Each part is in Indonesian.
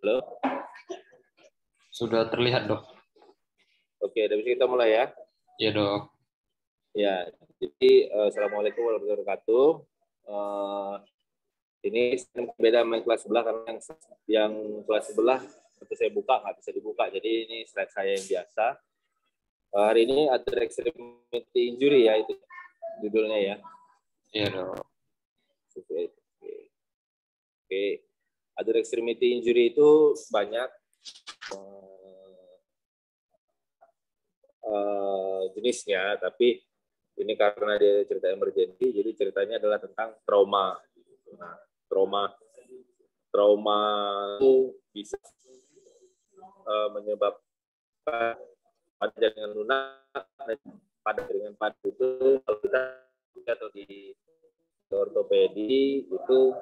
Halo? Sudah terlihat, Dok. Oke, dari sini kita mulai ya. Iya, Dok. Ya, jadi Assalamualaikum warahmatullahi wabarakatuh. Ini beda sama yang kelas sebelah karena yang kelas sebelah waktu saya buka nggak bisa dibuka. Jadi ini slide saya yang biasa. Hari ini ada extremity injury ya, itu judulnya ya. Iya, Dok. Oke. Other extremity injury itu banyak jenisnya, tapi ini karena dia cerita emergency, jadi ceritanya adalah tentang trauma. Nah, trauma itu bisa menyebabkan pada jaringan lunak, pada jaringan padu itu kalau kita atau di ortopedi itu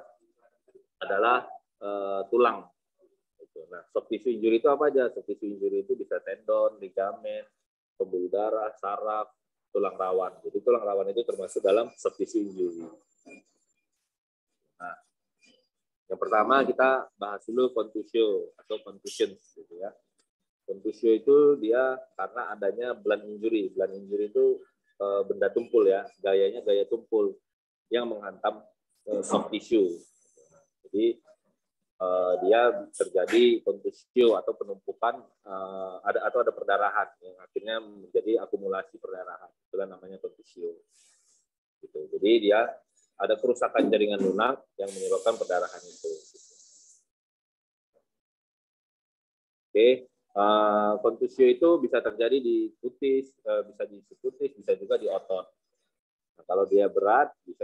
adalah tulang. Nah, soft tissue injury itu apa aja? Soft tissue injury itu bisa tendon, ligamen, pembuluh darah, saraf, tulang rawan. Jadi tulang rawan itu termasuk dalam soft tissue injury. Nah, yang pertama kita bahas dulu contusio atau contusion, gitu ya. Contusio itu dia karena adanya blunt injury. Blunt injury itu benda tumpul ya, gayanya gaya tumpul yang menghantam soft tissue. Jadi dia terjadi kontusio atau penumpukan ada perdarahan yang akhirnya menjadi akumulasi perdarahan. Itulah namanya kontusio. Gitu. Jadi dia ada kerusakan jaringan lunak yang menyebabkan perdarahan itu. Oke, kontusio itu bisa terjadi di kutis, bisa di subkutis, bisa juga di otot. Nah, kalau dia berat bisa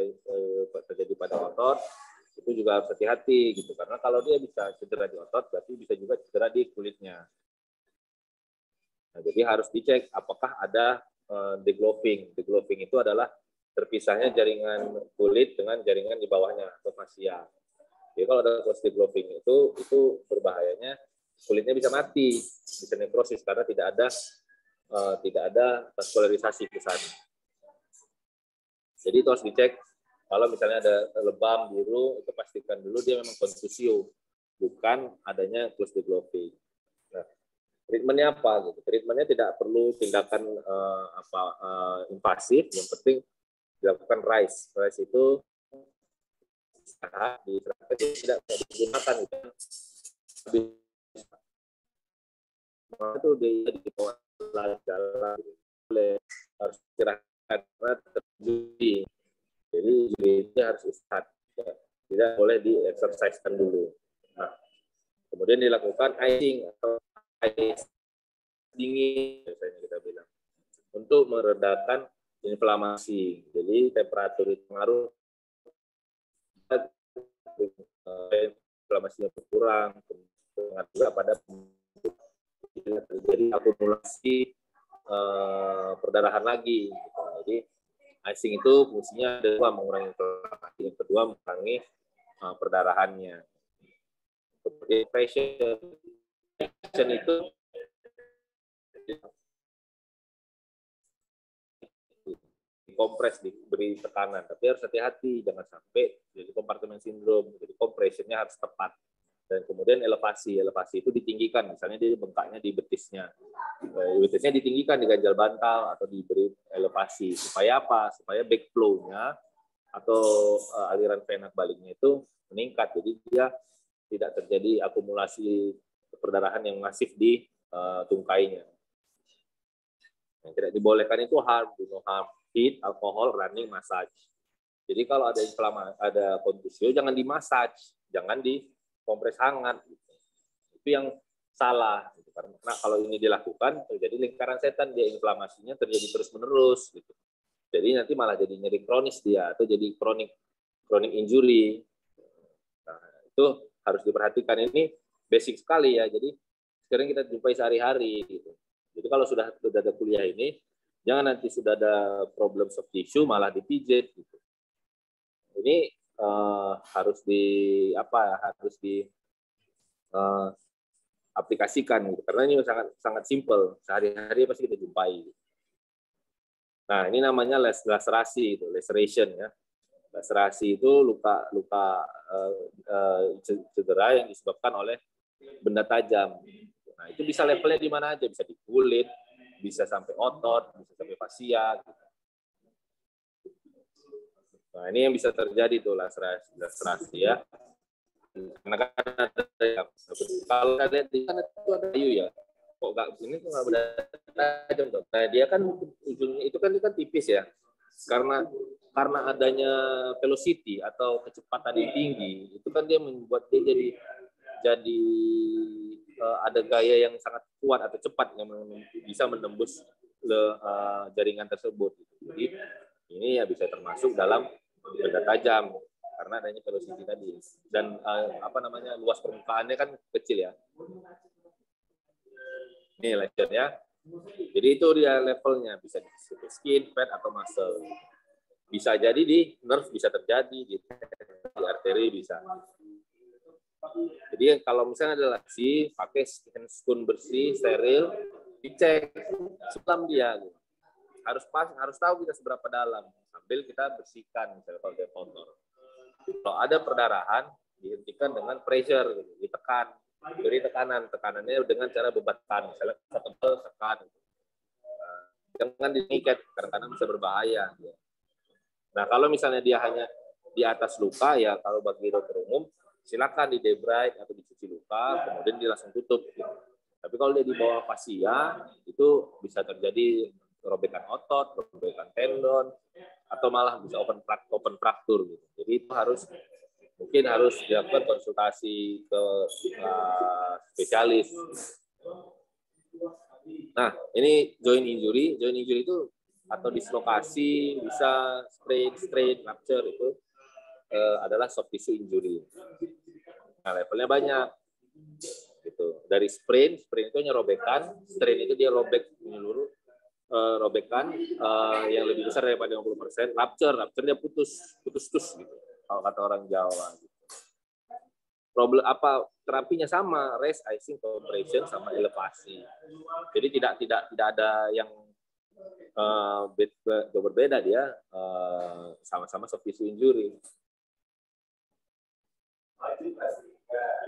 terjadi pada otot. Itu juga harus hati-hati gitu, karena kalau dia bisa cedera di otot berarti bisa juga cedera di kulitnya. Nah, jadi harus dicek apakah ada degloving. Degloving itu adalah terpisahnya jaringan kulit dengan jaringan di bawahnya atau fascia. Jadi kalau ada close degloving itu berbahayanya kulitnya bisa mati, bisa nekrosis karena tidak ada vaskularisasi ke sana. Jadi itu harus dicek. Kalau misalnya ada lebam biru, itu pastikan dulu dia memang kontusio, bukan adanya close degloving. Nah, treatmentnya apa? Gitu. Treatmentnya tidak perlu tindakan invasif, yang penting dilakukan RICE. RICE itu tidak digunakan. Itu di bawah jalan, harus istirahat karena terjadi. Jadi ini harus istirahat, tidak boleh di-exercise-kan dulu. Nah, kemudian dilakukan icing atau ice dingin, biasanya kita bilang, untuk meredakan inflamasi. Jadi temperatur itu pengaruh, inflamasinya berkurang, juga pada terjadi akumulasi perdarahan lagi. Jadi icing itu fungsinya adalah mengurangi inflamasi, yang kedua mengurangi perdarahannya. Kemudian passion itu dikompres, diberi tekanan, tapi harus hati-hati, jangan sampai jadi kompartemen sindrom. Jadi compressionnya harus tepat. Dan kemudian elevasi itu ditinggikan, misalnya dia bengkaknya di betisnya ditinggikan di ganjal bantal atau diberi elevasi. Supaya apa? Supaya backflow-nya atau aliran vena baliknya itu meningkat. Jadi dia tidak terjadi akumulasi perdarahan yang masif di tungkainya. Yang tidak dibolehkan itu harm, do no harm, heat, alkohol, running, massage. Jadi kalau ada inflamasi, ada kontusio, jangan dimassage, jangan dikompres hangat. Gitu. Itu yang salah. Gitu. Karena kalau ini dilakukan, terjadi lingkaran setan, dia inflamasinya terjadi terus-menerus. Gitu. Jadi nanti malah jadi nyeri kronis dia, atau jadi chronic injury. Nah, itu harus diperhatikan. Ini basic sekali ya. Jadi sekarang kita jumpai sehari-hari. Gitu. Jadi kalau sudah ada kuliah ini, jangan nanti sudah ada problem soft tissue malah dipijit. Gitu. Ini harus aplikasikan, gitu. Karena ini sangat simple, sehari-hari pasti kita jumpai. Nah, ini namanya laserasi, itu laceration ya. Laserasi itu luka cedera yang disebabkan oleh benda tajam. Nah, itu bisa levelnya di mana aja, bisa di kulit, bisa sampai otot, bisa sampai fasia. Gitu. Nah, ini yang bisa terjadi tuh laserasi ya. Karena kan ada yang, kalau lihat di sana itu ada kayu ya. Kok nggak ini kok nggak benda tajam tuh. Nah, dia kan ujungnya itu kan tipis ya. Karena adanya velocity atau kecepatan yang tinggi, itu kan dia membuat dia jadi ada gaya yang sangat kuat atau cepat yang bisa menembus jaringan tersebut. Jadi ini ya bisa termasuk dalam benda tajam karena adanya velocity tadi. Dan luas permukaannya kan kecil ya. Ini lasernya. Jadi itu dia levelnya, bisa di skin, fat atau muscle. Bisa jadi di nerve, bisa terjadi di arteri bisa. Jadi kalau misalnya ada lasi, pakai spoon bersih, steril, dicek, selam dia. Harus tahu kita seberapa dalam, sambil kita bersihkan misalnya kalau dia kotor. Kalau ada perdarahan, dihentikan dengan pressure, ditekan, beri tekanannya dengan cara bebatkan, misalnya tebal tekan. Nah, jangan diikat, karena bisa berbahaya. Nah, kalau misalnya dia hanya di atas luka, ya kalau bagi dokter umum, silakan di debride atau dicuci luka, kemudian dia langsung tutup. Tapi kalau dia di bawah fasia, itu bisa terjadi robekan otot, robekan tendon, atau malah bisa open fracture. Gitu. Jadi itu mungkin harus dilakukan konsultasi ke spesialis. Nah, ini joint injury. Joint injury itu atau dislokasi, bisa strain, rupture itu adalah soft tissue injury. Nah, levelnya banyak. Gitu. Dari sprain itu hanya robekan, strain itu dia robek menyeluruh, robekan yang lebih besar daripada 50%. Rupture dia putus gitu. Kalau kata orang Jawa. Gitu. Problem terapinya sama, rest, icing, compression sama elevasi. Jadi tidak ada yang berbeda dia, sama-sama soft tissue injury.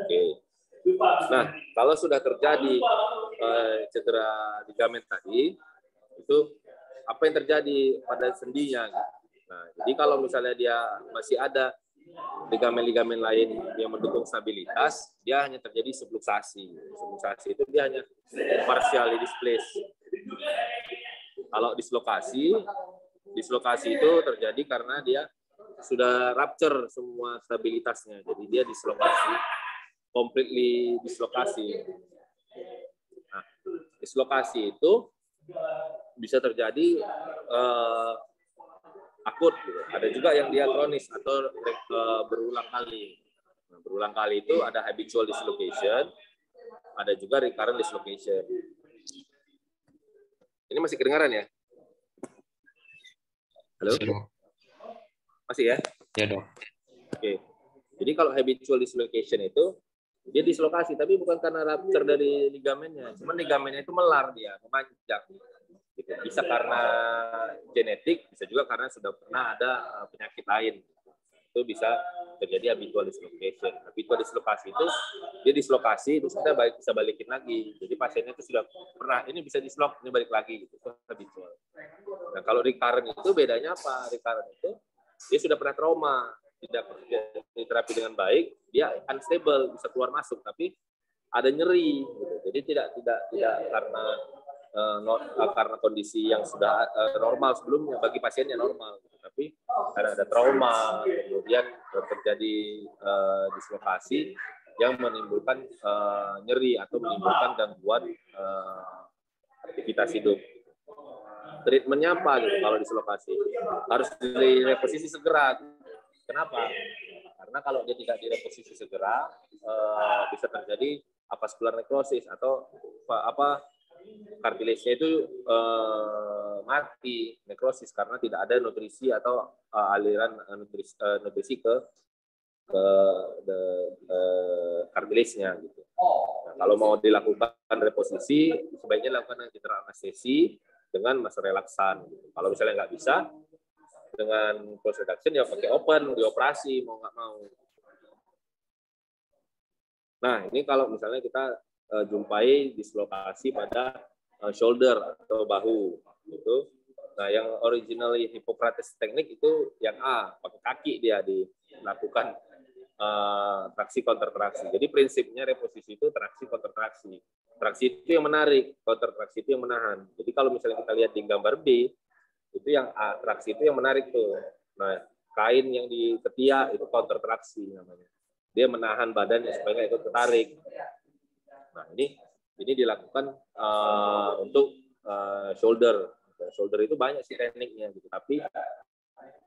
Oke. Nah, kalau sudah terjadi cedera ligamen tadi, itu apa yang terjadi pada sendinya? Nah, jadi kalau misalnya dia masih ada ligamen-ligamen lain yang mendukung stabilitas, dia hanya terjadi subluxasi. Subluxasi itu dia hanya partially displaced. Kalau dislokasi itu terjadi karena dia sudah rupture semua stabilitasnya. Jadi dia dislokasi, completely dislokasi. Nah, dislokasi itu bisa terjadi akut. Gitu. Ada juga yang dia kronis atau berulang kali. Nah, berulang kali itu ada habitual dislocation, ada juga recurrent dislocation. Ini masih kedengaran ya? Halo? Masih ya? Ya, Dok. Oke. Jadi kalau habitual dislocation itu dia dislokasi, tapi bukan karena rupture dari ligamennya, cuma ligamennya itu melar dia, memanjang. Gitu. Bisa karena genetik, bisa juga karena sudah pernah ada penyakit lain. Itu bisa terjadi habitual dislocation. Habitual dislokasi itu dia dislokasi, terus kita bisa balikin lagi. Jadi pasiennya itu sudah pernah, ini bisa dislok, ini balik lagi. Gitu. Itu habitual. Nah, kalau recurrent itu bedanya apa? Recurrent itu dia sudah pernah trauma, tidak diterapi dengan baik, dia unstable, bisa keluar masuk, tapi ada nyeri. Gitu. Jadi tidak karena karena kondisi yang sudah normal sebelumnya, bagi pasiennya normal, gitu. Tapi karena ada trauma, kemudian terjadi dislokasi yang menimbulkan nyeri atau menimbulkan gangguan aktivitas hidup. Treatmentnya apa gitu kalau dislokasi? Harus direposisi segera. Kenapa? Karena kalau dia tidak direposisi segera, bisa terjadi avascular necrosis atau kartilage-nya itu mati, nekrosis karena tidak ada nutrisi atau aliran nutrisi ke kartilage-nya gitu. Nah, kalau mau dilakukan reposisi, sebaiknya lakukan intraocular anestesi dengan masa relaksan. Gitu. Kalau misalnya nggak bisa, dengan close reduction ya pakai open, dioperasi mau nggak mau. Nah, ini kalau misalnya kita jumpai dislokasi pada shoulder atau bahu gitu. Nah, yang originally Hippocrates teknik itu yang A, pakai kaki dia dilakukan traksi counter traksi. Jadi prinsipnya reposisi itu traksi counter traksi. Traksi itu yang menarik, counter traksi itu yang menahan. Jadi kalau misalnya kita lihat di gambar B, itu yang A, traksi itu yang menarik tuh. Nah, kain yang di ketiak itu counter traksi namanya. Dia menahan badannya supaya nggak ikut tertarik. Nah, ini dilakukan untuk shoulder. Shoulder itu banyak sih tekniknya gitu, tapi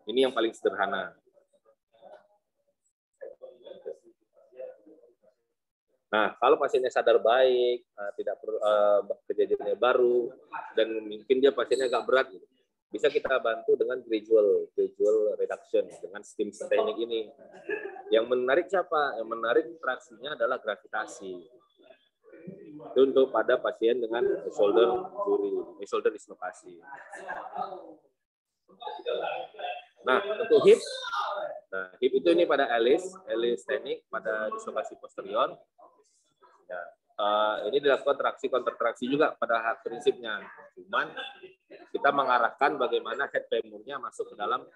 ini yang paling sederhana. Nah, kalau pasiennya sadar baik, tidak perlu kejadiannya baru, dan mungkin dia pasiennya agak berat, gitu, bisa kita bantu dengan gradual reduction dengan steam teknik ini. Yang menarik siapa? Yang menarik traksinya adalah gravitasi. Itu untuk pada pasien dengan shoulder dislokasi. Nah, untuk hip itu ini pada Ellis teknik pada dislokasi posterior. Ya, ini dilakukan traksi counter traksi juga pada prinsipnya. Cuman kita mengarahkan bagaimana head femurnya masuk ke dalam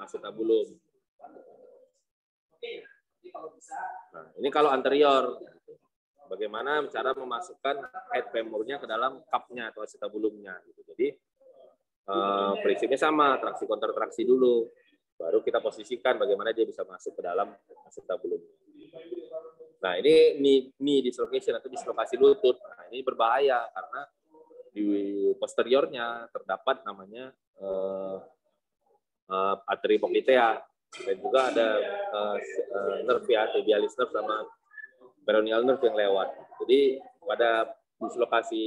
acetabulum. Nah, ini kalau anterior, bagaimana cara memasukkan head femurnya ke dalam cup-nya atau acetabulumnya. Gitu. Jadi prinsipnya sama, traksi counter traksi dulu, baru kita posisikan bagaimana dia bisa masuk ke dalam acetabulumnya. Nah, ini knee dislocation atau dislokasi lutut. Nah, ini berbahaya karena di posteriornya terdapat namanya arteri popliteal dan juga ada nerve ya, tibialis nerve sama peroneal nerve yang lewat. Jadi pada dislokasi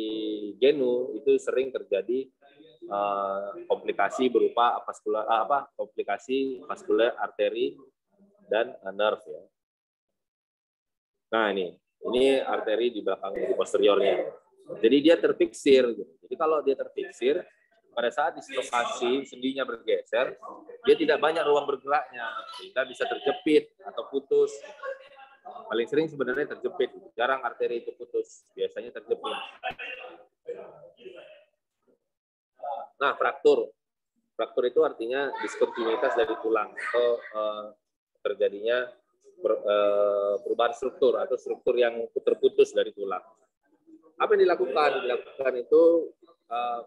genu itu sering terjadi komplikasi berupa komplikasi vaskular arteri dan nerve ya. Nah, ini arteri di belakang di posteriornya. Jadi dia terfiksir. Jadi kalau dia terfiksir, pada saat dislokasi sendinya bergeser, dia tidak banyak ruang bergeraknya. Sehingga bisa terjepit atau putus. Paling sering sebenarnya terjepit. Jarang arteri itu putus. Biasanya terjepit. Nah, fraktur. Fraktur itu artinya diskontinuitas dari tulang atau terjadinya perubahan struktur atau struktur yang terputus dari tulang. Apa yang dilakukan? Dilakukan itu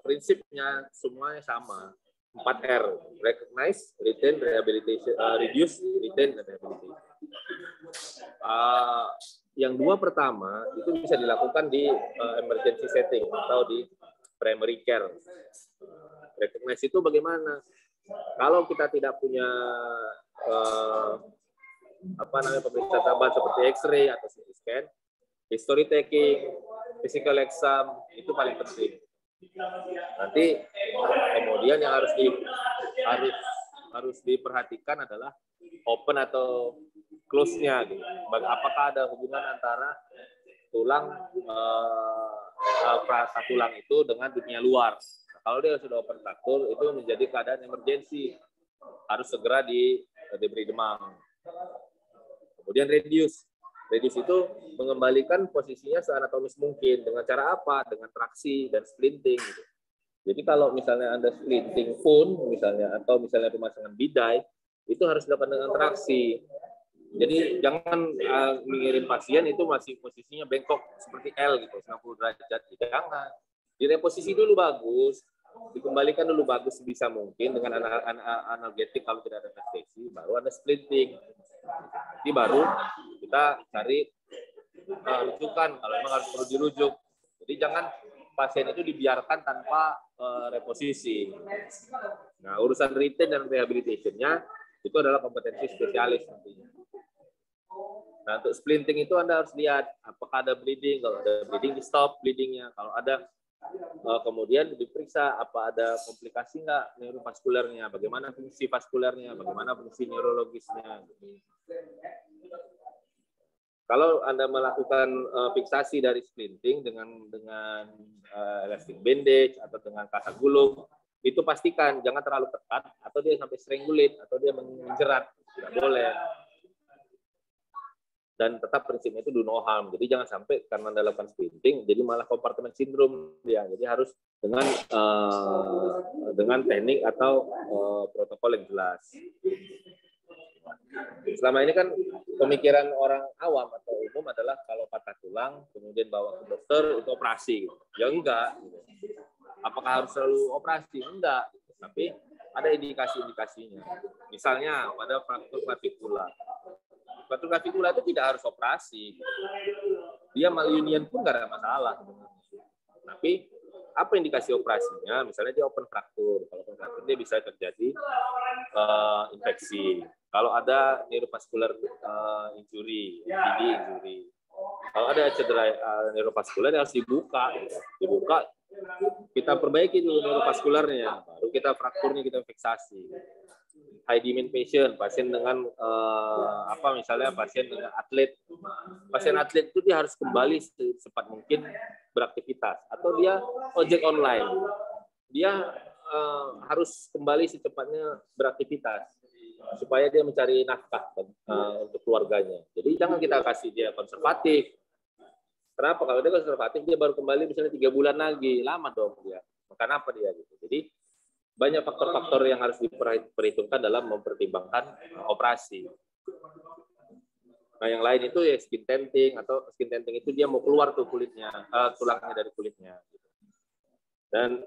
prinsipnya semuanya sama. 4R, recognize, retain, rehabilitation, reduce, retain, dan rehabilitation. Yang dua pertama itu bisa dilakukan di emergency setting atau di primary care. Recognize itu bagaimana? Kalau kita tidak punya pemeriksaan tambahan seperti X-ray atau CT scan, history taking, physical exam itu paling penting. Nanti kemudian yang harus diperhatikan adalah open atau close-nya gitu. Apakah ada hubungan antara tulang frasa tulang itu dengan dunia luar. Nah, kalau dia sudah open fraktur itu menjadi keadaan emergensi, harus segera diberi demam. Kemudian reduce itu mengembalikan posisinya seanatomis mungkin. Dengan cara apa? Dengan traksi dan splinting. Gitu. Jadi kalau misalnya Anda splinting pun, misalnya atau misalnya pemasangan bidai, itu harus dilakukan dengan traksi. Jadi jangan mengirim pasien itu masih posisinya bengkok seperti L gitu, 90 derajat. Jangan. Direposisi dulu bagus, dikembalikan dulu bagus sebisa mungkin dengan analgetik kalau tidak ada anestesi, baru ada splinting. Nanti baru kita cari rujukan kalau memang harus perlu dirujuk. Jadi jangan pasien itu dibiarkan tanpa reposisi. Nah, urusan retain dan rehabilitation-nya itu adalah kompetensi spesialis nantinya. Nah, untuk splinting itu Anda harus lihat apakah ada bleeding. Kalau ada bleeding, di stop bleedingnya. Kalau ada kemudian diperiksa apa ada komplikasi nggak neurovaskulernya, bagaimana fungsi vaskulernya, bagaimana fungsi neurologisnya. Kalau Anda melakukan fiksasi dari splinting dengan elastic bandage atau dengan kasak gulung, itu pastikan jangan terlalu ketat atau dia sampai strangulate atau dia menjerat, tidak boleh. dan tetap prinsipnya itu do no harm. Jadi jangan sampai karena melakukan sprinting jadi malah kompartemen sindrom dia. Jadi harus dengan teknik atau protokol yang jelas. Selama ini kan pemikiran orang awam atau umum adalah kalau patah tulang kemudian bawa ke dokter itu operasi. Ya enggak. Apakah harus selalu operasi? Enggak. Tapi ada indikasi-indikasinya. Misalnya pada fraktur klavikula. Fraktur klavikula itu tidak harus operasi. Dia malunion pun nggak ada masalah. Tapi apa indikasi operasinya? Misalnya dia open fraktur. Kalau open fraktur dia bisa terjadi infeksi. Kalau ada neurovascular injury, NPD injury. Kalau ada cedera neurovaskular harus dibuka. Dibuka, kita perbaiki dulu neurovaskularnya, baru kita frakturnya kita fiksasi. High demand patient, pasien dengan misalnya pasien dengan atlet. Pasien atlet itu dia harus kembali secepat mungkin beraktivitas, atau dia ojek online. Dia harus kembali secepatnya beraktivitas supaya dia mencari nafkah untuk keluarganya. Jadi jangan kita kasih dia konservatif. Kenapa? Kalau dia konservatif, dia baru kembali misalnya 3 bulan lagi, lama dong dia. Makan apa dia gitu. Jadi banyak faktor-faktor yang harus diperhitungkan dalam mempertimbangkan operasi. Nah, yang lain itu ya skin tenting, atau skin tenting itu dia mau keluar tuh kulitnya, tulangnya dari kulitnya. Dan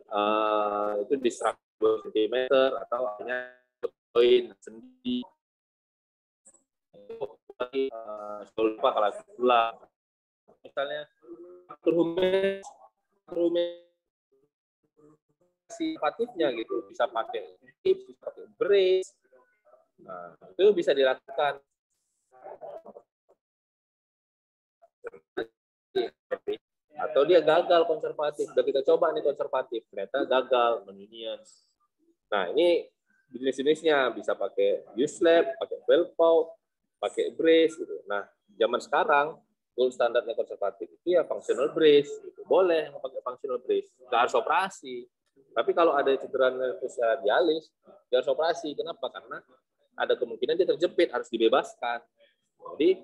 itu di 100 cm atau hanya sendi. Lupa kalau tulang. Misalnya simpatifnya gitu, bisa pakai tips, bisa pakai brace. Nah, itu bisa dilakukan. Atau dia gagal konservatif. Udah kita coba nih konservatif, ternyata gagal, menunian. Nah, ini jenis-jenisnya bisa pakai U-slab, pakai Velpo, pakai brace gitu. Nah, zaman sekarang gold standarnya konservatif itu ya functional brace gitu. Boleh pakai functional brace, nggak harus operasi. Tapi kalau ada cedera nervus radialis, dia harus operasi. Kenapa? Karena ada kemungkinan dia terjepit, harus dibebaskan. Jadi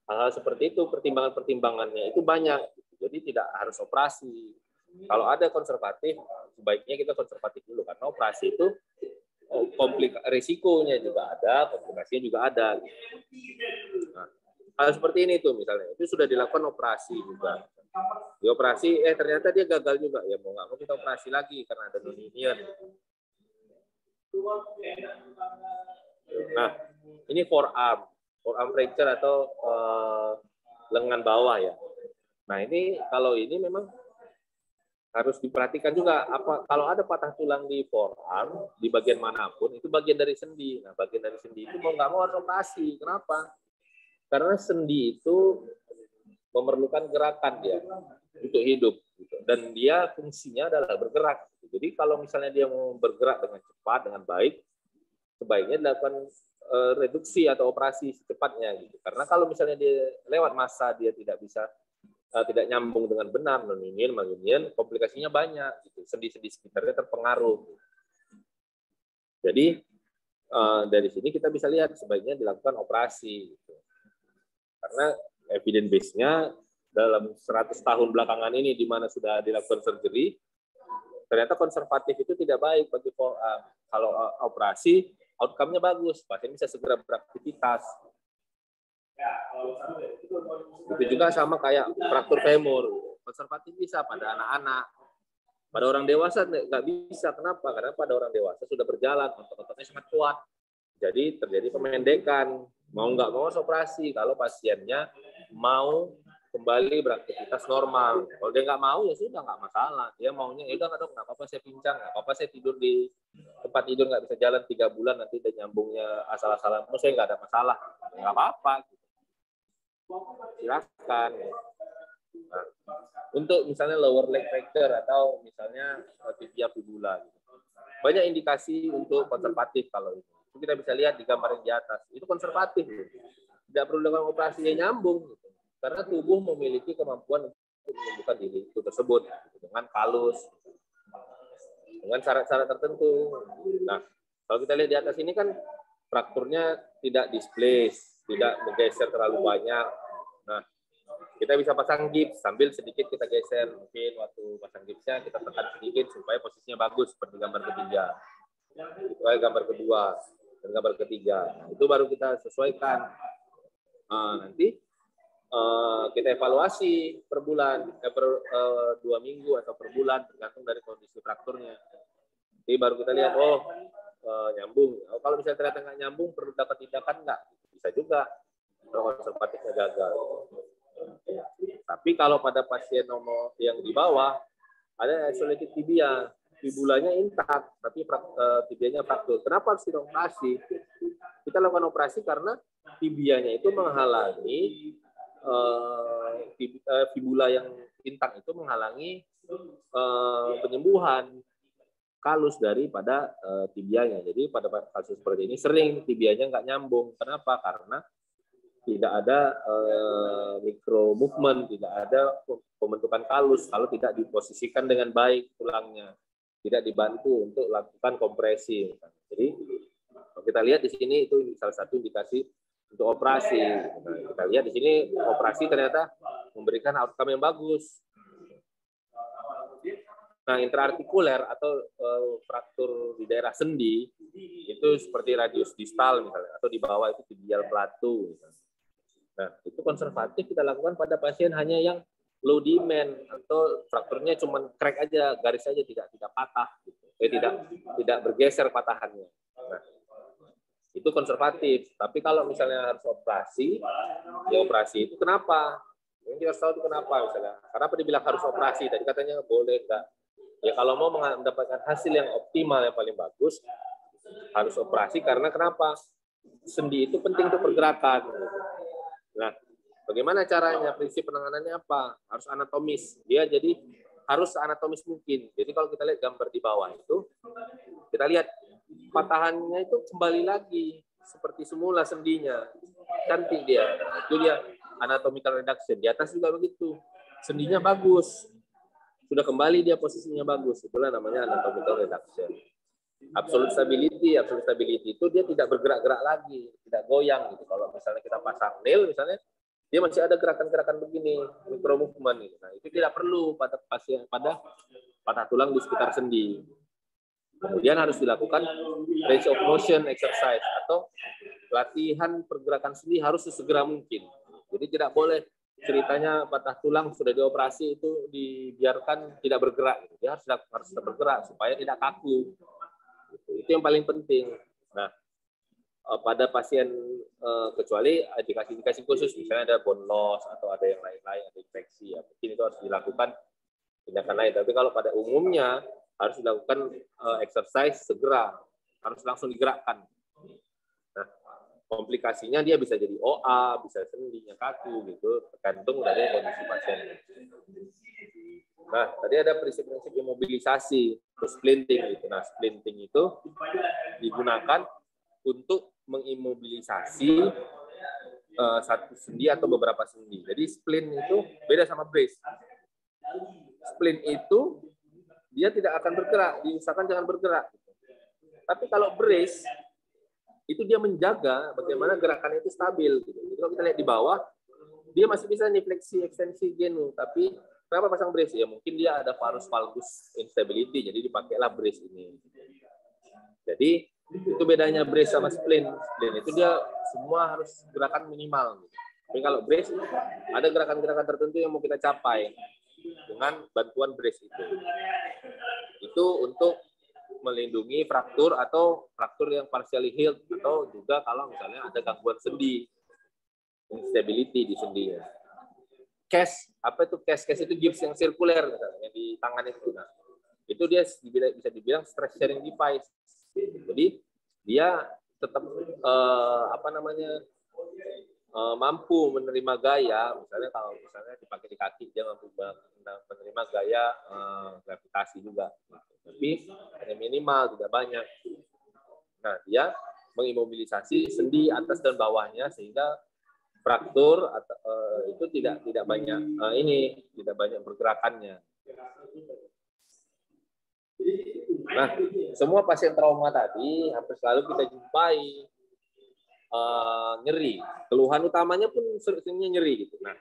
hal-hal seperti itu pertimbangan-pertimbangannya itu banyak. Jadi tidak harus operasi. Kalau ada konservatif, sebaiknya kita konservatif dulu karena operasi itu risikonya juga ada, komplikasinya juga ada. Nah, hal seperti ini tuh misalnya, itu sudah dilakukan operasi juga. Di operasi, ternyata dia gagal juga. Ya mau nggak mau kita operasi lagi karena ada non-union. Nah, ini forearm fracture atau lengan bawah ya. Nah, ini kalau ini memang harus diperhatikan juga kalau ada patah tulang di forearm di bagian manapun itu bagian dari sendi. Nah, bagian dari sendi itu mau nggak mau harus operasi. Kenapa? Karena sendi itu memerlukan gerakan dia untuk hidup gitu. Dan dia fungsinya adalah bergerak. Jadi kalau misalnya dia mau bergerak dengan cepat dengan baik, sebaiknya dilakukan reduksi atau operasi secepatnya gitu. Karena kalau misalnya dia lewat masa dia tidak bisa tidak nyambung dengan benar, non-union, malunion, komplikasinya banyak gitu. Sendi-sendi sekitarnya terpengaruh. Jadi dari sini kita bisa lihat sebaiknya dilakukan operasi gitu. Karena evidence base-nya dalam 100 tahun belakangan ini di mana sudah dilakukan surgery, ternyata konservatif itu tidak baik bagi forearm. Kalau operasi, outcome-nya bagus, pasien bisa segera beraktivitas. Itu juga sama kayak fraktur femur. Konservatif bisa pada anak-anak. Pada orang dewasa nggak bisa. Kenapa? Karena pada orang dewasa sudah berjalan, otot-ototnya sangat kuat. Jadi terjadi pemendekan. Mau nggak mau harus operasi kalau pasiennya mau kembali beraktivitas normal. Kalau dia nggak mau ya sudah nggak masalah. Dia maunya ya udah dok, nggak apa-apa saya pincang, nggak apa-apa saya tidur di tempat tidur nggak bisa jalan 3 bulan nanti udah nyambungnya asal-asalan. Saya nggak ada masalah, nggak apa-apa. Silakan. Nah, untuk misalnya lower leg fracture atau misalnya tibia fibula, banyak indikasi untuk konservatif kalau itu. Kita bisa lihat di gambar yang di atas. Itu konservatif. Tidak perlu dengan operasi yang nyambung. Gitu. Karena tubuh memiliki kemampuan untuk menyembuhkan diri itu tersebut. Gitu, dengan kalus. Dengan syarat-syarat tertentu. Nah, kalau kita lihat di atas ini kan frakturnya tidak displace. Tidak menggeser terlalu banyak. Kita bisa pasang gips sambil sedikit kita geser. Mungkin waktu pasang gipsnya kita tekan sedikit supaya posisinya bagus seperti gambar ketiga. Gambar kedua dan gambar ketiga. Nah, itu baru kita sesuaikan. Nanti kita evaluasi per bulan, per 2 minggu atau per bulan tergantung dari kondisi frakturnya. Jadi baru kita lihat, nyambung. Kalau misalnya ternyata nggak nyambung, perlu dapat tindakan nggak? Bisa juga. Kalau konservatifnya gagal. Tapi kalau pada pasien nomor yang di bawah ada isolated tibia, fibulanya intak, tapi tibianya fraktur. Kenapa harus dioperasi? Kita lakukan operasi karena tibianya itu menghalangi fibula yang intak itu menghalangi penyembuhan kalus daripada tibianya. Jadi pada kasus seperti ini sering tibianya nggak nyambung. Kenapa? Karena tidak ada micro movement, tidak ada pembentukan kalus kalau tidak diposisikan dengan baik tulangnya, tidak dibantu untuk lakukan kompresi. Jadi kita lihat di sini itu salah satu indikasi untuk operasi. Nah, kita lihat di sini operasi ternyata memberikan outcome yang bagus. Nah, intraartikuler atau fraktur di daerah sendi itu seperti radius distal misalnya, atau di bawah itu tibial plateau misalnya. Nah, itu konservatif kita lakukan pada pasien hanya yang low demand atau frakturnya cuma crack aja, garis aja, tidak patah gitu. Tidak bergeser patahannya. Nah, itu konservatif. Tapi kalau misalnya harus operasi, ya operasi itu kenapa? Yang kita harus tahu itu kenapa misalnya. Kenapa dibilang harus operasi? Tadi katanya boleh enggak. Ya kalau mau mendapatkan hasil yang optimal yang paling bagus harus operasi karena kenapa? Sendi itu penting untuk pergerakan. Nah, bagaimana caranya? Prinsip penanganannya apa? Harus anatomis. Dia jadi harus anatomis mungkin. Jadi kalau kita lihat gambar di bawah itu, kita lihat patahannya itu kembali lagi seperti semula sendinya. Cantik dia. Itu dia anatomical reduction. Di atas juga begitu. Sendinya bagus. Sudah kembali dia posisinya bagus. Itulah namanya anatomical reduction. Absolute stability itu dia tidak bergerak-gerak lagi, tidak goyang gitu. Kalau misalnya kita pasang nail misalnya, dia masih ada gerakan-gerakan begini, micro movement gitu. Nah, itu tidak perlu pada pasien pada patah tulang di sekitar sendi. Kemudian harus dilakukan range of motion exercise atau latihan pergerakan sendi harus sesegera mungkin. Jadi tidak boleh ceritanya patah tulang sudah dioperasi itu dibiarkan tidak bergerak. Dia harus tetap bergerak supaya tidak kaku. Itu yang paling penting. Nah, pada pasien kecuali indikasi khusus, misalnya ada bone loss atau ada yang lain-lain, ada infeksi, ya mungkin itu harus dilakukan tindakan lain. Tapi kalau pada umumnya harus dilakukan exercise segera, harus langsung digerakkan. Nah, komplikasinya dia bisa jadi OA, bisa sendinya kaku gitu, tergantung dari kondisi pasien. Nah, tadi ada prinsip-prinsip imobilisasi, terus splinting gitu. Nah, splinting itu digunakan untuk mengimobilisasi satu sendi atau beberapa sendi. Jadi splint itu beda sama brace. Splint itu dia tidak akan bergerak, diusahakan jangan bergerak. Tapi kalau brace itu dia menjaga bagaimana gerakannya itu stabil. Gitu. Jadi kalau kita lihat di bawah, dia masih bisa nih fleksi ekstensi genu, tapi kenapa pasang brace? Ya mungkin dia ada varus valgus instability, jadi dipakailah brace ini. Jadi itu bedanya brace sama splint. Splint itu dia semua harus gerakan minimal. Tapi kalau brace ada gerakan-gerakan tertentu yang mau kita capai dengan bantuan brace itu. Itu untuk melindungi fraktur atau fraktur yang partially healed atau juga kalau misalnya ada gangguan sendi, instability di sendinya. Cast, apa itu cast? Cast itu gips yang sirkuler misalnya, yang di tangan itu. Nah, itu dia bisa dibilang stress sharing device. Jadi dia tetap mampu menerima gaya, misalnya kalau misalnya dipakai di kaki dia mampu menerima gaya gravitasi juga. Tapi hanya minimal, tidak banyak. Nah, dia mengimobilisasi sendi atas dan bawahnya sehingga fraktur itu tidak banyak tidak banyak pergerakannya. Nah, semua pasien trauma tadi hampir selalu kita jumpai nyeri. Keluhan utamanya pun seringnya nyeri gitu. Nah,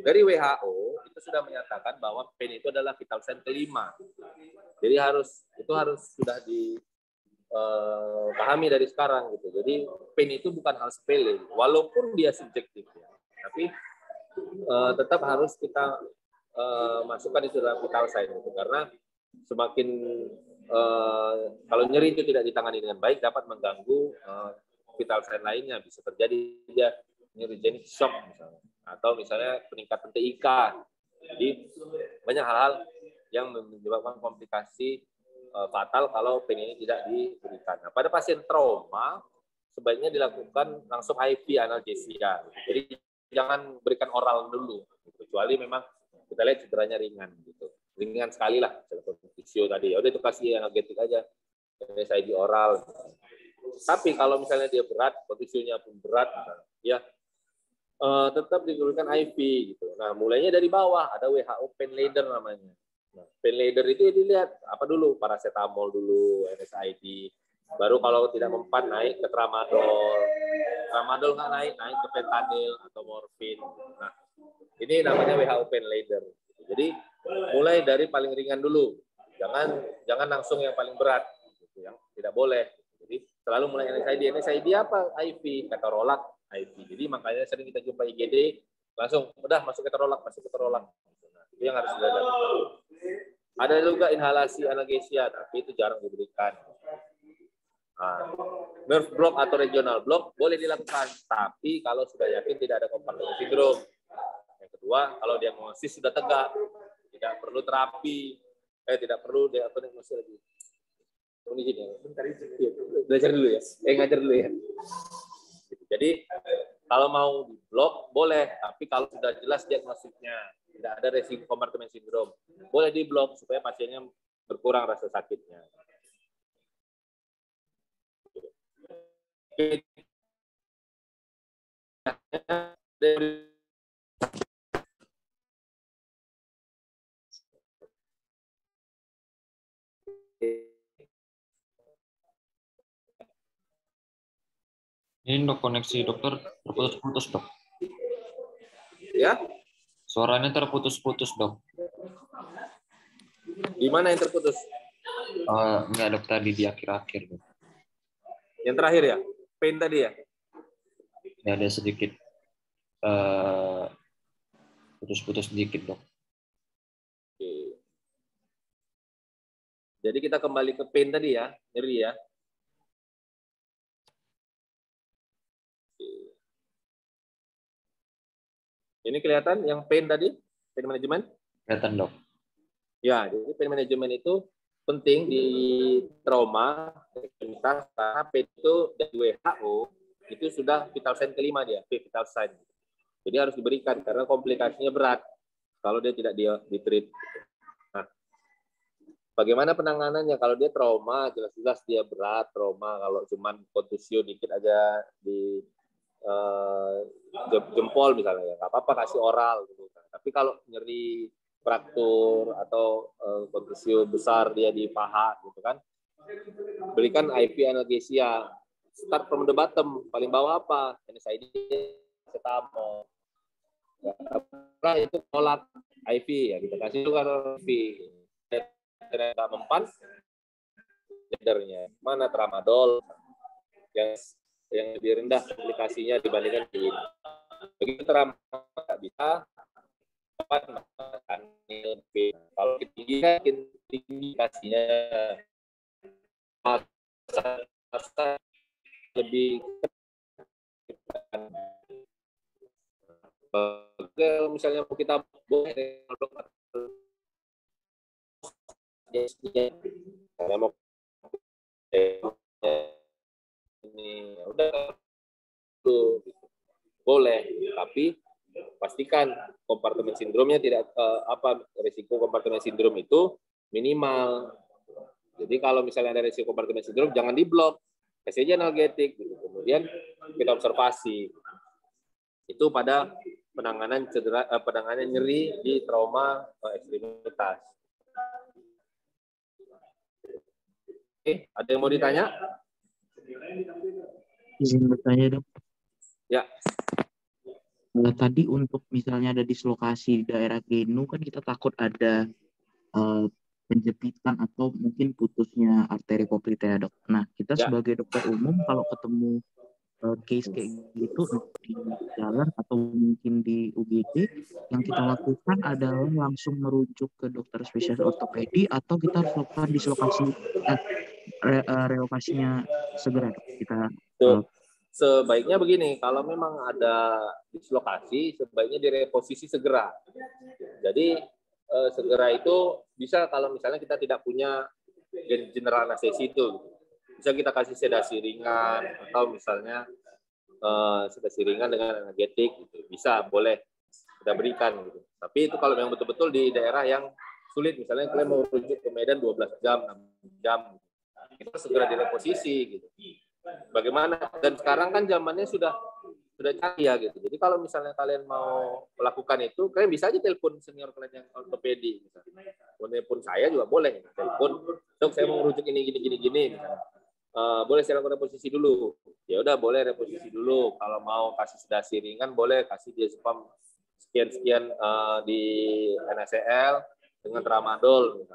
Dari WHO itu sudah menyatakan bahwa pain itu adalah vital sign kelima. Jadi itu harus sudah dipahami dari sekarang gitu. Jadi pain itu bukan hal sepele, walaupun dia subjektif ya. Tapi tetap harus kita masukkan itu dalam vital sign gitu. Karena semakin kalau nyeri itu tidak ditangani dengan baik dapat mengganggu vital sign lainnya, bisa terjadi dia neurogenic shock misalnya, atau misalnya peningkatan TIK. Jadi banyak hal-hal yang menyebabkan komplikasi fatal kalau pain ini tidak diberikan. Nah, pada pasien trauma sebaiknya dilakukan langsung IV analgesia. Jadi jangan berikan oral dulu, kecuali memang kita lihat cederanya ringan gitu. Ringan sekali lah, seperti fisio tadi. Ya udah itu kasih analgetik aja, NSAID oral. Tapi kalau misalnya dia berat, fisionya pun berat, ya tetap diberikan IV gitu. Nah, mulainya dari bawah, ada WHO pain ladder namanya. Nah, pain ladder itu dilihat apa dulu, paracetamol dulu, NSAID. Baru kalau tidak mempan naik ke tramadol. Tramadol nggak naik ke fentanyl atau morfin. Nah, ini namanya WHO pain ladder. Jadi mulai dari paling ringan dulu. Jangan langsung yang paling berat, gitu, yang tidak boleh. Jadi selalu mulai NSAID. NSAID apa? IV, ketorolak, IV. Jadi makanya sering kita jumpa IGD langsung udah masuk ketorolak. Nah, itu yang harus dilakukan. Ada juga inhalasi analgesia, tapi itu jarang diberikan. Nah, nerve block atau regional block boleh dilakukan, tapi kalau sudah yakin tidak ada compartment syndrome. Yang kedua, kalau diagnosis sudah tegak, tidak perlu terapi, tidak perlu diagnosis lagi. Ini gini, belajar dulu ya, ngajar dulu ya. Jadi kalau mau di blok boleh, tapi kalau sudah jelas diagnosisnya tidak ada resiko compartment syndrome, boleh di blok supaya pasiennya berkurang rasa sakitnya. Ini dok, koneksi dokter terputus-putus dok. Ya? Suaranya terputus-putus dok. Di mana yang terputus? Enggak dok, tadi di akhir-akhir dok. Yang terakhir ya? Pain tadi ya? Ya, ada sedikit putus-putus sedikit dok. Oke. Jadi kita kembali ke pain tadi ya, nyeri ya. Ini kelihatan yang pain tadi, pain management? Kelihatan dok. Ya, jadi pain management itu penting di trauma, karena pain itu dari WHO itu sudah vital sign kelima dia, vital sign. Jadi harus diberikan karena komplikasinya berat kalau dia tidak di-treat. Nah, bagaimana penanganannya? Kalau dia trauma, jelas-jelas dia berat trauma. Kalau cuman kontusio dikit aja di jempol misalnya, ya nggak apa-apa kasih oral gitu. Tapi kalau nyeri fraktur atau kontusio besar dia di paha gitu kan, berikan IV analgesia. Start from the bottom, paling bawah apa? NSAID, paracetamol. Ya, itu tolak IV ya, kita kasih juga IV. Tidak mempan, ledernya mana tramadol yang lebih rendah aplikasinya dibandingkan ini. Begitu tramadol nggak bisa, kalau tinggi kan indikasinya masa lebih misalnya kita boleh karena mau ini udah boleh, tapi pastikan kompartemen sindromnya tidak risiko kompartemen sindrom itu minimal. Jadi kalau misalnya ada risiko kompartemen sindrom jangan diblok, kasih aja analgetik gitu. Kemudian kita observasi. Itu pada penanganan penanganan nyeri di trauma ekstremitas. Oke, ada yang mau ditanya? Izin bertanya dok. Ya. Tadi untuk misalnya ada dislokasi di daerah Genu kan kita takut ada eh, penjepitan atau mungkin putusnya arteri poplite ya dok. Nah kita Ya. sebagai dokter umum kalau ketemu case kayak gitu di jalan atau mungkin di UGD, yang kita lakukan adalah langsung merujuk ke dokter spesialis ortopedi atau kita harus lakukan dislokasi relokasinya segera dok. Kita Tuh, sebaiknya begini, kalau memang ada dislokasi, sebaiknya direposisi segera. Jadi segera itu bisa kalau misalnya kita tidak punya general anestesi itu, bisa kita kasih sedasi ringan atau misalnya sedasi ringan dengan analgetik, gitu. Bisa, boleh kita berikan. Gitu. Tapi itu kalau memang betul-betul di daerah yang sulit, misalnya kalian mau rujuk ke Medan 12 jam, 6 jam, kita segera direposisi gitu. Bagaimana? Dan sekarang kan zamannya sudah canggih ya gitu. Jadi kalau misalnya kalian mau melakukan itu, kalian bisa aja telepon senior kalian yang ortopedi. Telepon saya juga boleh. Telepon, dok saya mau merujuk ini gini. Boleh saya lakukan reposisi dulu. Ya udah boleh reposisi dulu. Kalau mau kasih sedasi ringan boleh kasih dia spam sekian di NaCl dengan tramadol.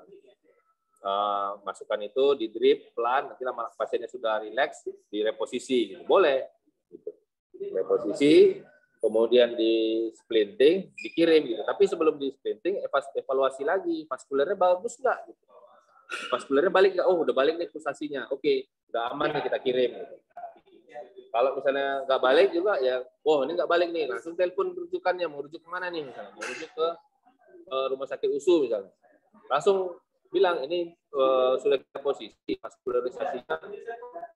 Masukkan itu di drip pelan, nanti lama pasiennya sudah rileks di reposisi gitu. Boleh gitu. Reposisi kemudian di splinting dikirim gitu, tapi sebelum di splinting evaluasi lagi vaskulernya bagus nggak gitu. Vaskulernya balik nggak, oh udah balik nih pulsasinya, oke udah aman nih kita kirim gitu. Kalau misalnya nggak balik juga ya, oh ini nggak balik nih, langsung telepon rujukannya, mau rujuk kemana nih misalnya, mau rujuk ke rumah sakit USU misalnya, langsung bilang ini sudah posisi vaskularisasinya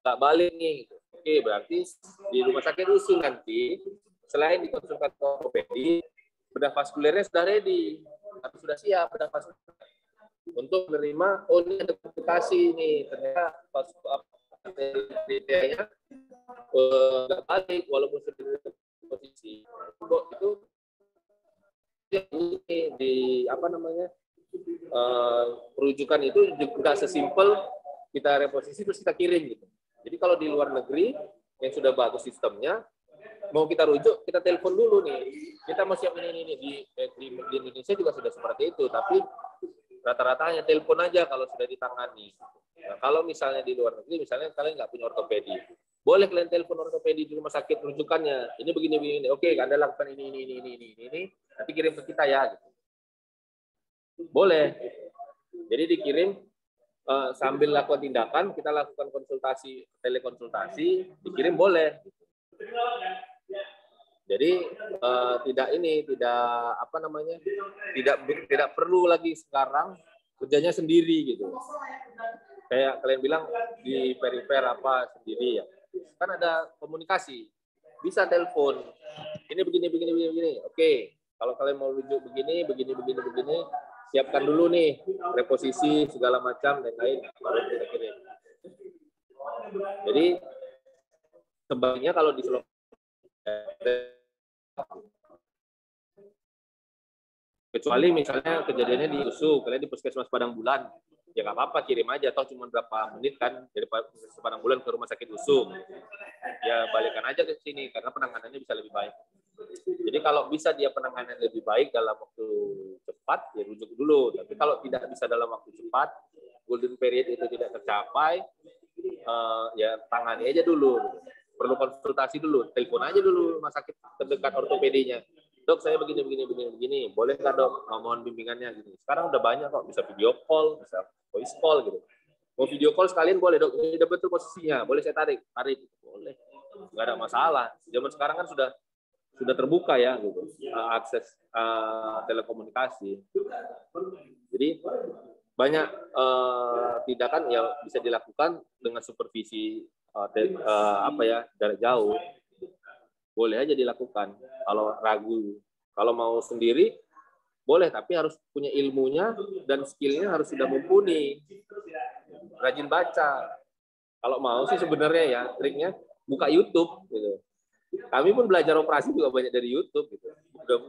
nggak balik nih. Oke, berarti di rumah sakit USU nanti selain dikonsultasi ortopedi, bedah vaskulernya sudah ready atau sudah siap bedah vaskuler untuk menerima, oh ini ada komplikasi nih, ternyata kriterianya nggak balik walaupun sudah di posisi itu di apa namanya, perujukan itu juga sesimpel kita reposisi terus kita kirim gitu. Jadi kalau di luar negeri yang sudah bagus sistemnya, mau kita rujuk kita telepon dulu nih, kita mau siap ini di Indonesia juga sudah seperti itu, tapi rata-rata hanya telepon aja kalau sudah ditangani. Nah, kalau misalnya di luar negeri, misalnya kalian nggak punya ortopedi, boleh kalian telepon ortopedi di rumah sakit rujukannya, ini begini, oke Anda lakukan ini, nanti kirim ke kita ya gitu. Boleh. Jadi dikirim sambil lakukan tindakan, kita lakukan konsultasi, telekonsultasi, dikirim boleh. Jadi tidak apa namanya, tidak perlu lagi sekarang kerjanya sendiri gitu. Kayak kalian bilang di perifer apa sendiri ya. Kan ada komunikasi, bisa telepon. Ini begini. Oke, kalau kalian mau rujuk begini, siapkan dulu nih reposisi segala macam dan lain, baru kita kirim. Jadi sebaiknya kalau di kecuali misalnya kejadiannya di USU, kalian di Puskesmas Padang Bulan, ya nggak apa-apa kirim aja, toh cuma berapa menit kan dari Puskesmas Padang Bulan ke rumah sakit USU, ya balikan aja ke sini karena penanganannya bisa lebih baik. Jadi kalau bisa dia penanganan lebih baik dalam waktu cepat, ya rujuk dulu. Tapi kalau tidak bisa dalam waktu cepat, golden period itu tidak tercapai, ya tangani aja dulu. Perlu konsultasi dulu, telepon aja dulu rumah sakit terdekat ortopedinya. Dok, saya begini. Boleh nggak dok, mohon bimbingannya gitu. Sekarang udah banyak kok, bisa video call, bisa voice call gitu. Mau video call sekalian boleh dok, ini udah betul posisinya, boleh saya tarik, boleh, nggak ada masalah. Zaman sekarang kan sudah terbuka ya gitu, akses telekomunikasi. Jadi banyak tindakan yang bisa dilakukan dengan supervisi jarak jauh. Boleh aja dilakukan. Kalau ragu, kalau mau sendiri boleh, tapi harus punya ilmunya dan skillnya harus sudah mumpuni. Rajin baca. Kalau mau sih sebenarnya ya triknya buka YouTube gitu. Kami pun belajar operasi juga banyak dari YouTube gitu.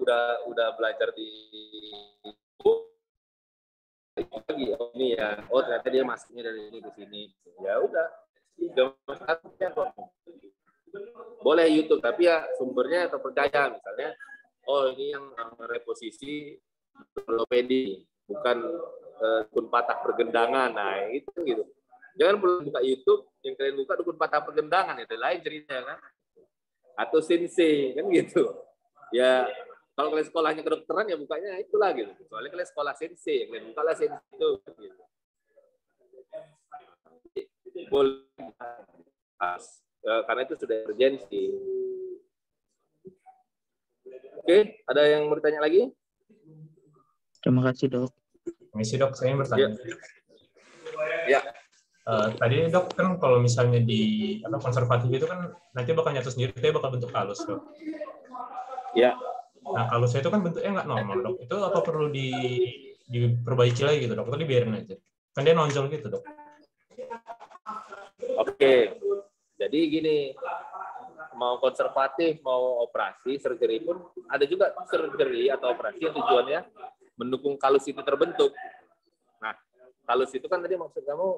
Udah belajar di lagi, oh ini ya, oh ternyata dia masuknya dari ini ke sini. Ya udah. Boleh YouTube, tapi ya sumbernya terpercaya. Misalnya, oh ini yang reposisi ortopedi, bukan dukun patah pergendangan. Nah, itu gitu. Jangan perlu buka YouTube, yang kalian buka dukun patah pergendangan, itu lain ceritanya kan. Atau sensei, kan gitu. Ya, kalau kalian sekolahnya kedokteran, ya bukanya itulah gitu. Soalnya kalian sekolah sensei, kalian bukalah sensei itu. Gitu. Boleh. Karena itu sudah urgensi. Oke, ada yang mau ditanya lagi? Terima kasih, Dok. Permisi dok, saya yang bertanya. Ya. Tadi dok kan kalau misalnya di konservatif itu kan nanti bakal nyatu sendiri, dia bakal bentuk halus dok. Ya. Nah kalau saya itu kan bentuknya nggak normal dok, itu apa perlu diperbaiki lagi gitu dok, atau dibiarin aja? Kan dia nonjol gitu dok. Oke, jadi gini, mau konservatif, mau operasi, surgery pun ada juga surgery atau operasi yang tujuannya mendukung kalus itu terbentuk. Nah, kalus itu kan tadi maksud kamu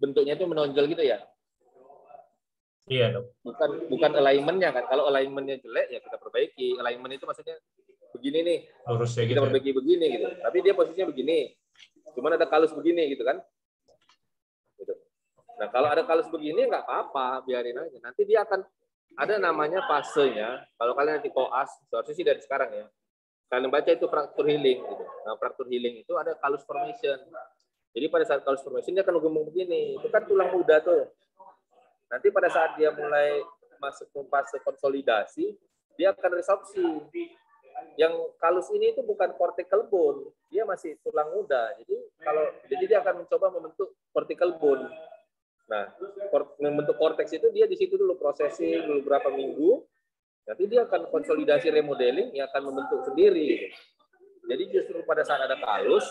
bentuknya itu menonjol gitu ya? Iya dok. Bukan alignment-nya kan? Kalau alignment-nya jelek ya kita perbaiki. Alignment itu maksudnya begini nih, lurusnya kita gitu perbaiki begini gitu. Tapi dia posisinya begini, cuman ada kalus begini gitu kan? Gitu. Nah, kalau ada kalus begini nggak apa-apa, biarin aja. Nanti dia akan ada namanya fasenya. Kalau kalian nanti koas, seharusnya sih dari sekarang ya. Kalian baca itu fracture healing. Gitu. Nah, fracture healing itu ada callus formation. Jadi pada saat callus formation dia akan gemuk begini. Itu kan tulang muda tuh. Nanti pada saat dia mulai masuk ke fase konsolidasi, dia akan resorpsi. Yang kalus ini itu bukan cortical bone, dia masih tulang muda. Jadi dia akan mencoba membentuk cortical bone. Nah, membentuk korteks itu dia di situ dulu prosesing dulu berapa minggu. Nanti dia akan konsolidasi remodeling, yang akan membentuk sendiri. Jadi justru pada saat ada kalus,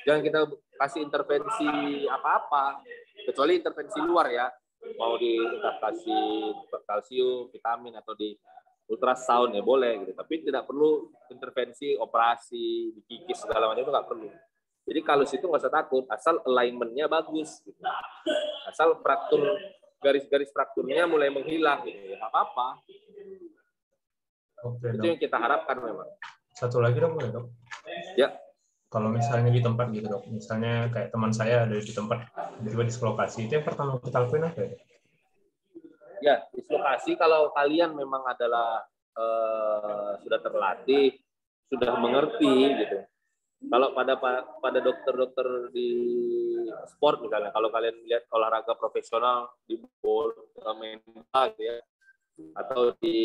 jangan kita kasih intervensi apa-apa, kecuali intervensi luar ya, mau kasih kalsium, vitamin atau di ultrasound ya boleh gitu. Tapi tidak perlu intervensi operasi, dikikis segala macam itu nggak perlu. Jadi kalus itu nggak usah takut, asal alignment-nya bagus, gitu. Asal garis-garis frakturnya mulai menghilang, gitu. Ya nggak apa-apa. Oke, itu dok. yang kita harapkan memang. Satu lagi dok, boleh dok? Ya. Kalau misalnya di tempat gitu dok, misalnya kayak teman saya ada di tempat tiba-tiba dislokasi, itu yang pertama kita lakuin apa ya? Ya, dislokasi kalau kalian memang adalah sudah terlatih, sudah mengerti gitu. Kalau pada dokter-dokter di sport misalnya, kalau kalian lihat olahraga profesional di bola, main bola gitu ya, atau di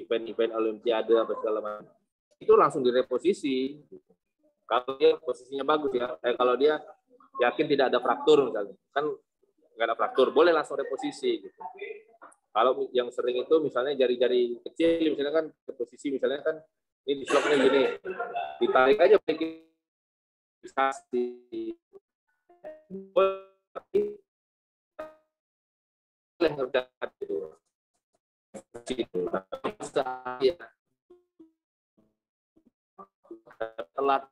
event-event olimpiade apa segala macam, itu langsung direposisi. Kalau dia posisinya bagus ya, kalau dia yakin tidak ada fraktur misalnya, kan nggak ada fraktur, boleh langsung reposisi. Gitu. Kalau yang sering itu misalnya jari-jari kecil, misalnya kan reposisi, misalnya kan ini disloknya gini, ditarik aja telat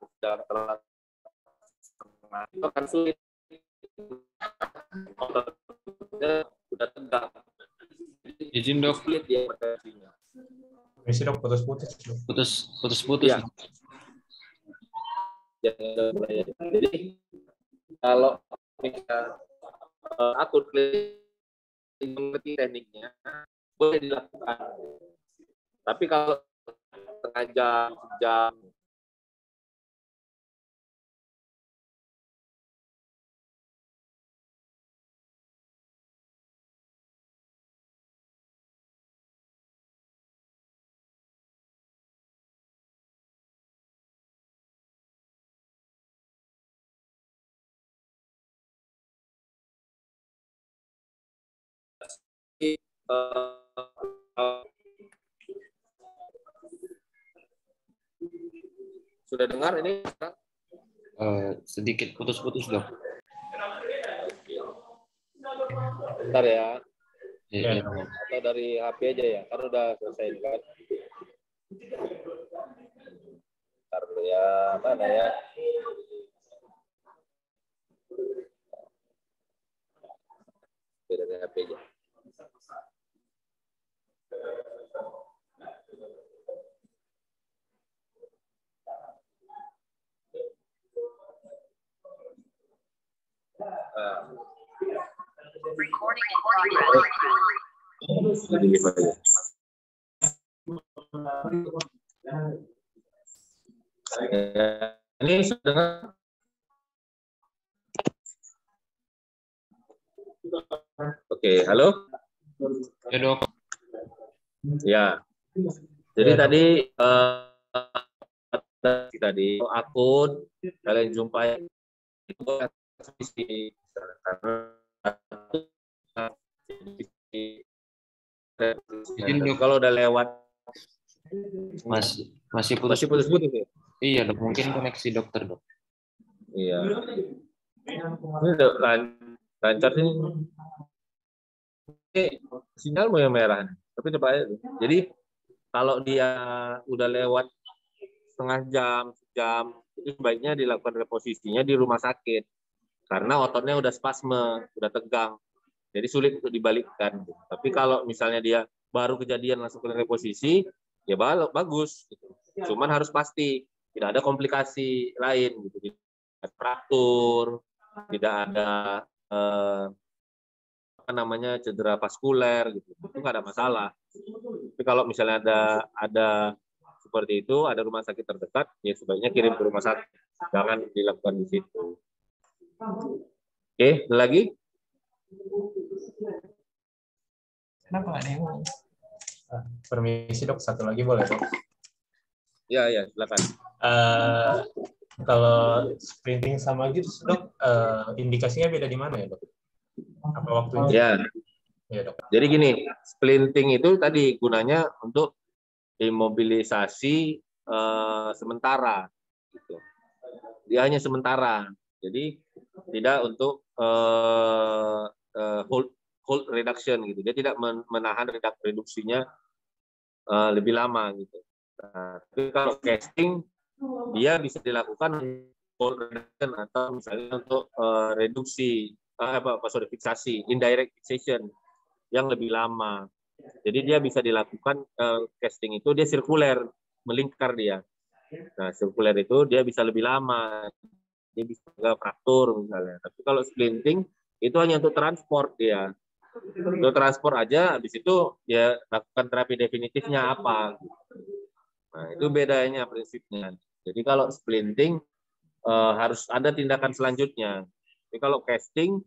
itu akan sulit, udah tegak, Izin dok. sulit dia operasinya. Permisi dok, putus-putus. Putus-putus. Ya. Jadi kalau kita atur mengerti tekniknya boleh dilakukan. Tapi kalau setengah jam, sejam, sudah dengar ini? Sedikit putus-putus dok. Bentar ya. Iya. Atau dari HP aja ya, kan udah selesai kan. Bentar dulu ya, mana ya? Dari HP aja. Jadi gitu aja. Ini sudah. Oke, halo. Ya dok. Ya. Jadi tadi tadi akun kalian jumpai itu kalau udah lewat Masih putus-putus ya? Iya dok, mungkin koneksi dokter dok. Iya. Ini udah lancar sih. Ini sinyal mau yang merah, tapi coba aja. Jadi kalau dia udah lewat setengah jam, sejam, itu sebaiknya dilakukan reposisinya di rumah sakit karena ototnya udah spasme, udah tegang, jadi sulit untuk dibalikkan. Tapi kalau misalnya dia baru kejadian langsung ke reposisi, ya bagus. Cuman harus pasti tidak ada komplikasi lain, gitu. Tidak ada fraktur, tidak ada cedera vaskuler, gitu. Itu nggak ada masalah. Tapi kalau misalnya ada seperti itu, ada rumah sakit terdekat, ya sebaiknya kirim ke rumah sakit, jangan dilakukan di situ. Oke, ada lagi? Kenapa nggak ada yang mau? Permisi dok, satu lagi boleh dok? Ya, silakan. Kalau sprinting sama gitu dok, indikasinya beda di mana ya dok? Apa waktunya? Ya dok. Jadi gini, splinting itu tadi gunanya untuk imobilisasi sementara, gitu. Dia hanya sementara, jadi tidak untuk hold reduction, gitu. Dia tidak menahan reduksinya lebih lama, gitu. Nah, tapi kalau casting dia bisa dilakukan hold reduction atau misalnya untuk reduksi fiksasi, indirect fixation yang lebih lama. Jadi dia bisa dilakukan casting itu dia sirkuler, melingkar dia. Nah, sirkuler itu dia bisa lebih lama. Dia bisa juga fraktur misalnya. Tapi kalau splinting itu hanya untuk transport dia. Untuk transport aja, habis itu ya lakukan terapi definitifnya apa. Nah, itu bedanya prinsipnya. Jadi kalau splinting harus ada tindakan selanjutnya. Tapi kalau casting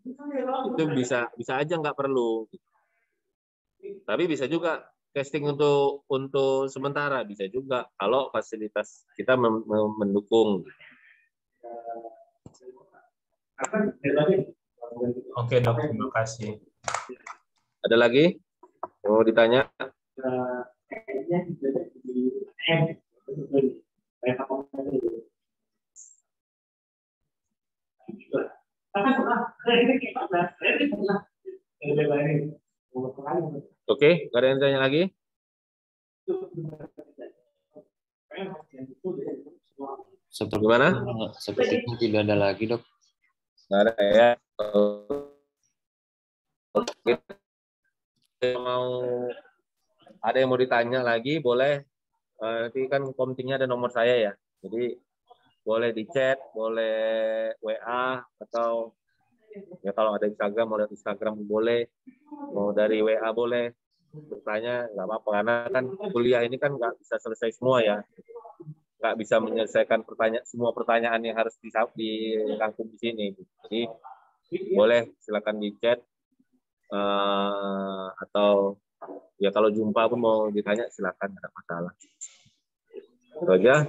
itu bisa aja nggak perlu. Tapi bisa juga casting untuk sementara, bisa juga kalau fasilitas kita mendukung. Oke dok, terima kasih. Ada lagi mau ditanya? Oke, nggak ada yang tanya lagi? Sepertinya tidak ada lagi dok. Nggak ada ya. Oke. Ada yang mau ditanya lagi, boleh. Nanti kan komtingnya ada nomor saya ya. Jadi boleh di chat, boleh WA, atau ya kalau ada Instagram, mau dari Instagram boleh, mau dari WA boleh. Bertanya nggak apa-apa, karena kan kuliah ini kan nggak bisa selesai semua ya. Nggak bisa menyelesaikan semua pertanyaan yang harus dirangkum di sini. Jadi boleh silakan di chat, atau ya kalau jumpa pun mau ditanya silakan, tidak masalah. Itu aja.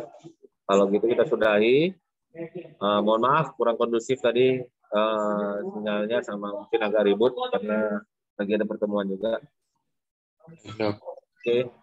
Kalau gitu kita sudahi. Mohon maaf kurang kondusif tadi sinyalnya, sama mungkin agak ribut karena lagi ada pertemuan juga. Dok. Oke.